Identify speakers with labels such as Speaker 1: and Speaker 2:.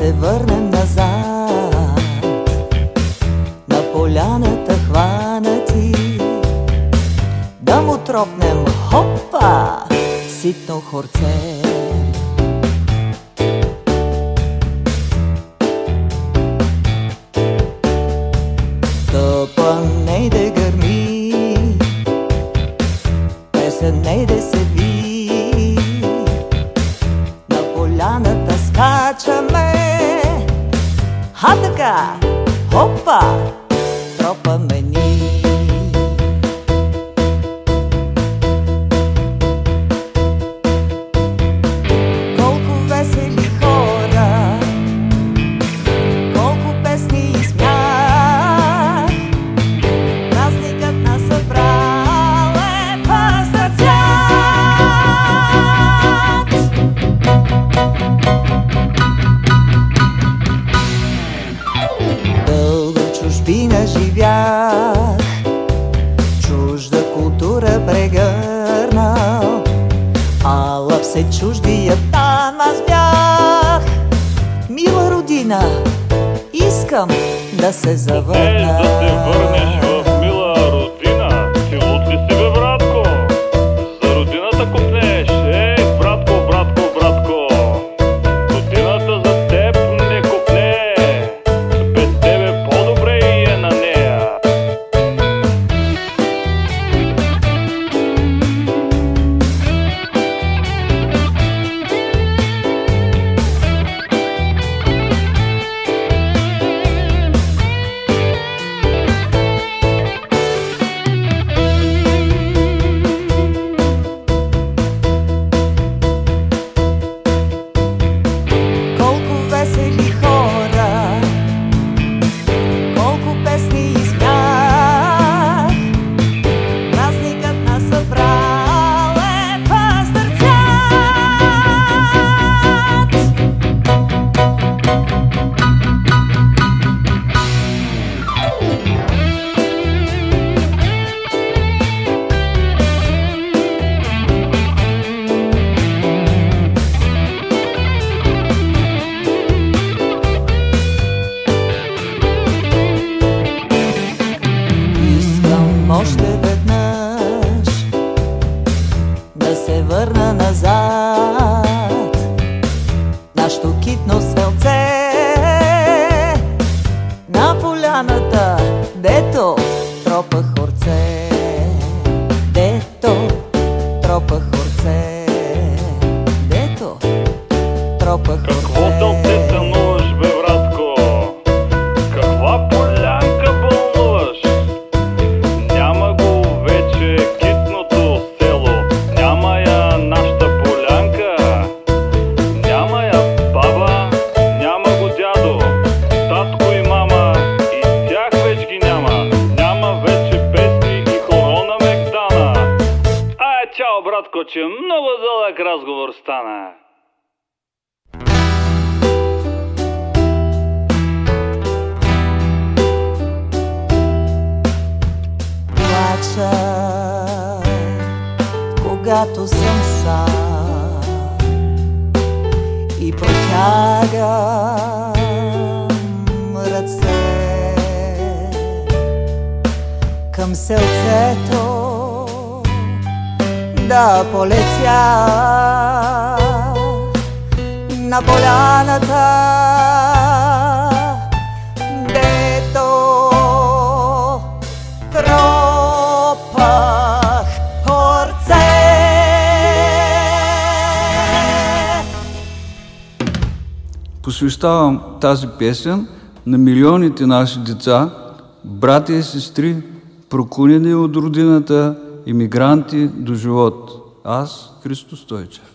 Speaker 1: се върнем назад, на поляната хванати, да му тропнем хопа, ситно хорце. Тъпа нейде гърми, песен нейде се ви, на поляната скачаме, а така, хопа, тропаме ни. Колко весели хора, колко песни и смях, празникът нас събрал е пъстър цвят. Дълго чужбина живях, чужда култура прегърнал, ала все чуждия там аз бях. Мила родина, искам да се завърна.
Speaker 2: Да се върнеш в мила родина. Ти луд ли си, бе, братко? За родината копнеш. Ей, братко, братко, братко. Родината за теб не копне. Без тебе по-добре и е на нея.
Speaker 1: Колко весели хора, колко песни и смях, празникът нас събрал е пъстър цвят. Искам още веднъж да се върна назад, нашето китно селце, на поляната, дето тропах хорце, дето тропах хорце, дето тропах
Speaker 2: Какво
Speaker 1: хорце.
Speaker 2: тълпте сънуваш, бе, братко? Каква полянка бълнуваш? Няма го вече китното село, няма я нашата полянка, няма я баба, няма го дядо, татко и мама, и тях вече ги няма. Няма вече песни и хоро на мегдана. Ай, чао, братко, че много дълъг разговор стана.
Speaker 1: Плача, когато съм сам и протягам ръце към селцето да полетя на поляната, дето тропах хорце.
Speaker 3: Посвещавам тази песен на милионите наши деца, братя и сестри, проклонени от родината, имигранти до живот. Аз, Христо Стойчев.